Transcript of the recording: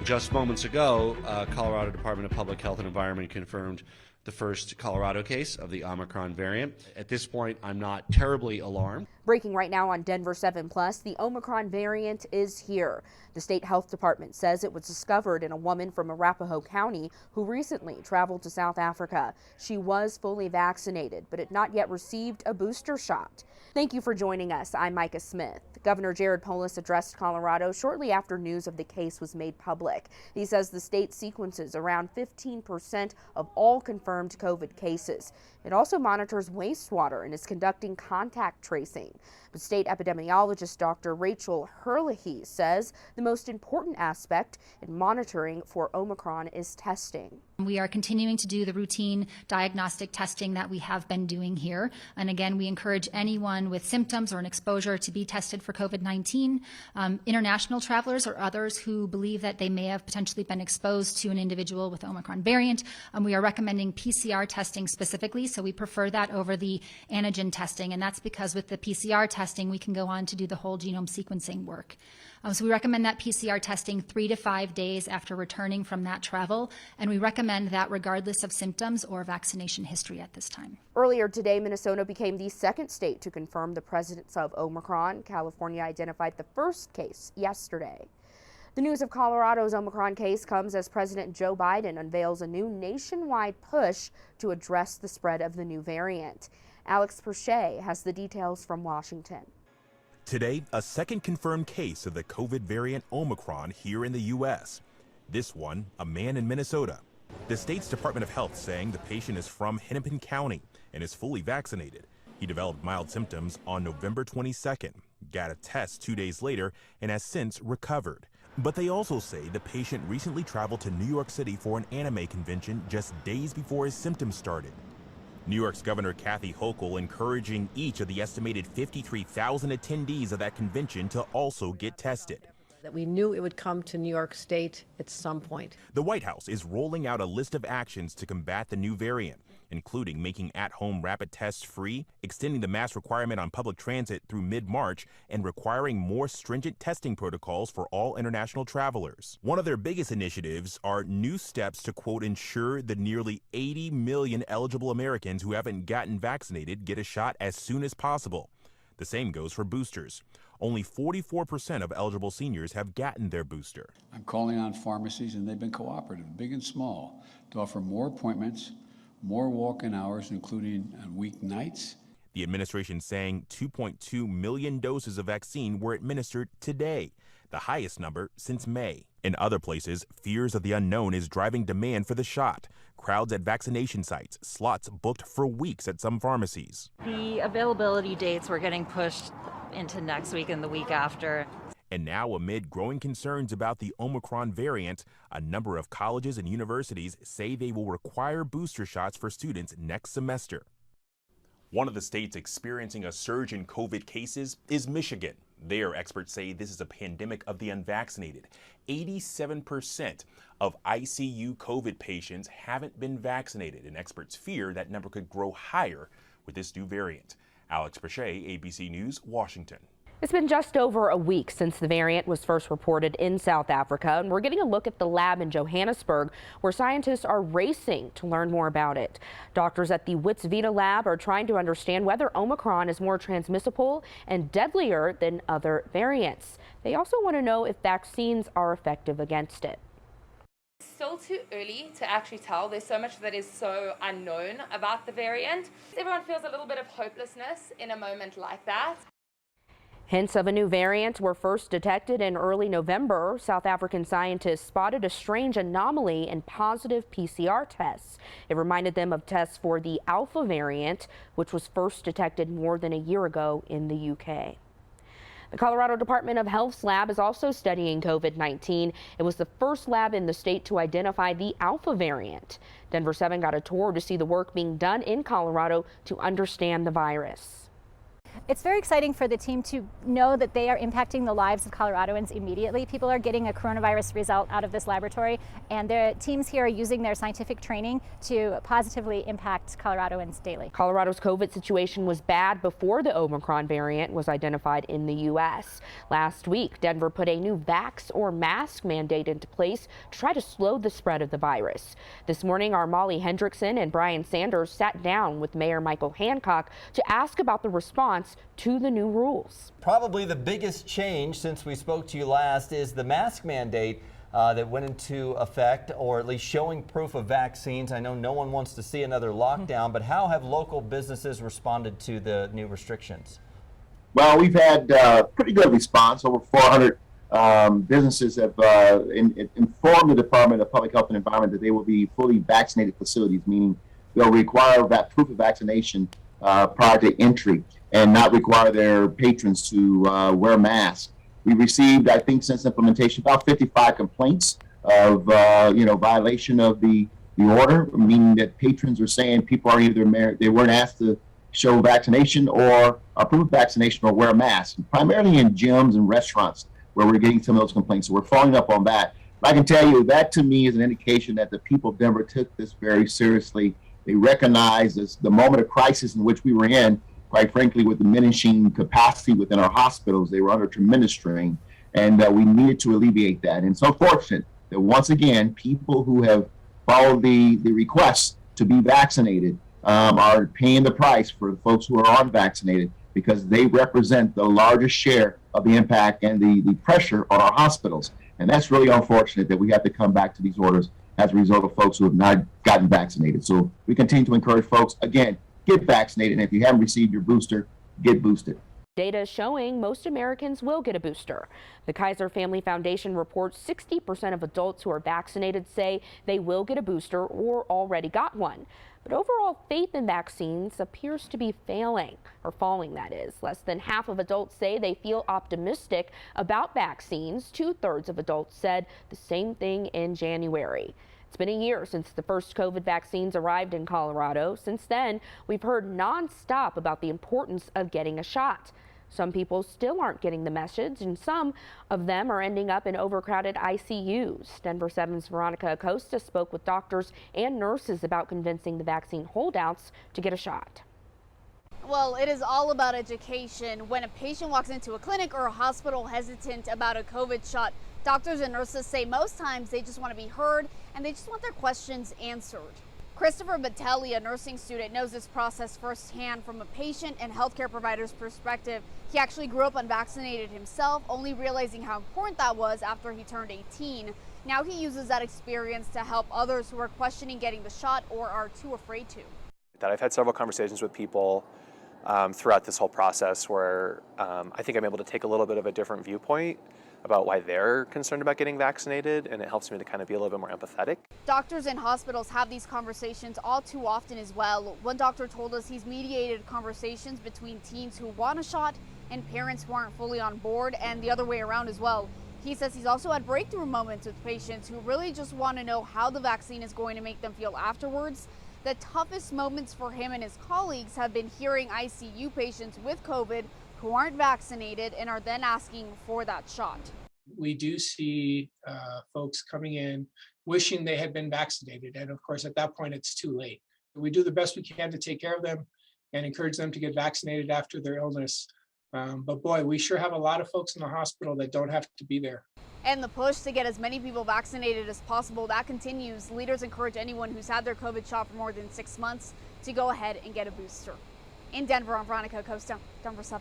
Just moments ago, Colorado Department of Public Health and Environment confirmed the first Colorado case of the Omicron variant. At this point, I'm not terribly alarmed. Breaking right now on Denver 7 Plus, the Omicron variant is here. The state health department says it was discovered in a woman from Arapahoe County who recently traveled to South Africa. She was fully vaccinated, but had not yet received a booster shot. Thank you for joining us. I'm Micah Smith. Governor Jared Polis addressed Colorado shortly after news of the case was made public. He says the state sequences around 15% of all confirmed COVID cases. It also monitors wastewater and is conducting contact tracing. But state epidemiologist Dr. Rachel Herlihy says the most important aspect in monitoring for Omicron is testing. We are continuing to do the routine diagnostic testing that we have been doing here. And again, we encourage anyone with symptoms or an exposure to be tested for COVID-19. International travelers or others who believe that they may have potentially been exposed to an individual with the Omicron variant, we are recommending PCR testing specifically. So we prefer that over the antigen testing. And that's because with the PCR testing, we can go on to do the whole genome sequencing work. So we recommend that PCR testing 3 to 5 days after returning from that travel, and we recommend that regardless of symptoms or vaccination history at this time. Earlier today, Minnesota became the second state to confirm the presence of Omicron. California identified the first case yesterday. The news of Colorado's Omicron case comes as President Joe Biden unveils a new nationwide push to address the spread of the new variant. Alex Perche has the details from Washington. Today, a second confirmed case of the COVID variant Omicron here in the U.S. This one, a man in Minnesota. The state's Department of Health saying the patient is from Hennepin County and is fully vaccinated. He developed mild symptoms on November 22nd, got a test 2 days later, and has since recovered. But they also say the patient recently traveled to New York City for an anime convention just days before his symptoms started. New York's Governor Kathy Hochul encouraging each of the estimated 53,000 attendees of that convention to also get tested. That we knew it would come to New York State at some point. The White House is rolling out a list of actions to combat the new variant, including making at-home rapid tests free, extending the mask requirement on public transit through mid-March, and requiring more stringent testing protocols for all international travelers. One of their biggest initiatives are new steps to, quote, ensure the nearly 80 million eligible Americans who haven't gotten vaccinated get a shot as soon as possible. The same goes for boosters. Only 44% of eligible seniors have gotten their booster. I'm calling on pharmacies, and they've been cooperative, big and small, to offer more appointments, more walk-in hours, including on weeknights. The administration saying 2.2 million doses of vaccine were administered today, the highest number since May. In other places, fears of the unknown is driving demand for the shot. Crowds at vaccination sites, slots booked for weeks at some pharmacies. The availability dates were getting pushed into next week and the week after. And now, amid growing concerns about the Omicron variant, a number of colleges and universities say they will require booster shots for students next semester. One of the states experiencing a surge in COVID cases is Michigan. There, experts say this is a pandemic of the unvaccinated. 87% of ICU COVID patients haven't been vaccinated, and experts fear that number could grow higher with this new variant. Alex Perche, ABC News, Washington. It's been just over a week since the variant was first reported in South Africa, and we're getting a look at the lab in Johannesburg where scientists are racing to learn more about it. Doctors at the Wits Vita lab are trying to understand whether Omicron is more transmissible and deadlier than other variants. They also want to know if vaccines are effective against it. Still too early to actually tell. There's so much that is so unknown about the variant. Everyone feels a little bit of hopelessness in a moment like that. Hints of a new variant were first detected in early November. South African scientists spotted a strange anomaly in positive PCR tests. It reminded them of tests for the Alpha variant, which was first detected more than a year ago in the UK. The Colorado Department of Health's lab is also studying COVID-19. It was the first lab in the state to identify the Alpha variant. Denver 7 got a tour to see the work being done in Colorado to understand the virus. It's very exciting for the team to know that they are impacting the lives of Coloradoans immediately. People are getting a coronavirus result out of this laboratory, and the teams here are using their scientific training to positively impact Coloradoans daily. Colorado's COVID situation was bad before the Omicron variant was identified in the U.S. Last week, Denver put a new vax or mask mandate into place to try to slow the spread of the virus. This morning, our Molly Hendrickson and Brian Sanders sat down with Mayor Michael Hancock to ask about the response to the new rules. Probably the biggest change since we spoke to you last is the mask mandate that went into effect, or at least showing proof of vaccines. I know no one wants to see another lockdown, but how have local businesses responded to the new restrictions? Well, we've had pretty good response. Over 400 businesses have informed the Department of Public Health and Environment that they will be fully vaccinated facilities, meaning they'll require that proof of vaccination prior to entry and not require their patrons to wear masks. We received, I think, since implementation, about 55 complaints of violation of the order, meaning that patrons are saying people are either they weren't asked to show vaccination or proof of vaccination or wear masks, primarily in gyms and restaurants where we're getting some of those complaints. So we're following up on that. But I can tell you that to me is an indication that the people of Denver took this very seriously. They recognized this, the moment of crisis in which we were in, quite frankly, with diminishing capacity within our hospitals. They were under tremendous strain, and we needed to alleviate that. And so fortunate that once again, people who have followed the request to be vaccinated are paying the price for the folks who are unvaccinated, because they represent the largest share of the impact and the pressure on our hospitals. And that's really unfortunate that we have to come back to these orders as a result of folks who have not gotten vaccinated. So we continue to encourage folks, again, get vaccinated. And if you haven't received your booster, get boosted. Data is showing most Americans will get a booster. The Kaiser Family Foundation reports 60% of adults who are vaccinated say they will get a booster or already got one. But overall faith in vaccines appears to be falling, that is. Less than half of adults say they feel optimistic about vaccines. 2/3 of adults said the same thing in January. It's been a year since the first COVID vaccines arrived in Colorado. Since then, we've heard nonstop about the importance of getting a shot. Some people still aren't getting the message, and some of them are ending up in overcrowded ICUs. Denver 7's Veronica Acosta spoke with doctors and nurses about convincing the vaccine holdouts to get a shot. Well, it is all about education. When a patient walks into a clinic or a hospital hesitant about a COVID shot, doctors and nurses say most times they just want to be heard and they just want their questions answered. Christopher Batelli, a nursing student, knows this process firsthand from a patient and healthcare provider's perspective. He actually grew up unvaccinated himself, only realizing how important that was after he turned 18. Now he uses that experience to help others who are questioning getting the shot or are too afraid to. I've had several conversations with people throughout this whole process where I think I'm able to take a little bit of a different viewpoint about why they're concerned about getting vaccinated, and it helps me to kind of be a little bit more empathetic. Doctors and hospitals have these conversations all too often as well. One doctor told us he's mediated conversations between teens who want a shot and parents who aren't fully on board, and the other way around as well. He says he's also had breakthrough moments with patients who really just want to know how the vaccine is going to make them feel afterwards. The toughest moments for him and his colleagues have been hearing ICU patients with COVID who aren't vaccinated and are then asking for that shot. We do see folks coming in wishing they had been vaccinated. And of course, at that point, it's too late. We do the best we can to take care of them and encourage them to get vaccinated after their illness. But boy, we sure have a lot of folks in the hospital that don't have to be there. And the push to get as many people vaccinated as possible, that continues. Leaders encourage anyone who's had their COVID shot for more than 6 months to go ahead and get a booster. In Denver, I'm Veronica Acosta, Denver 7.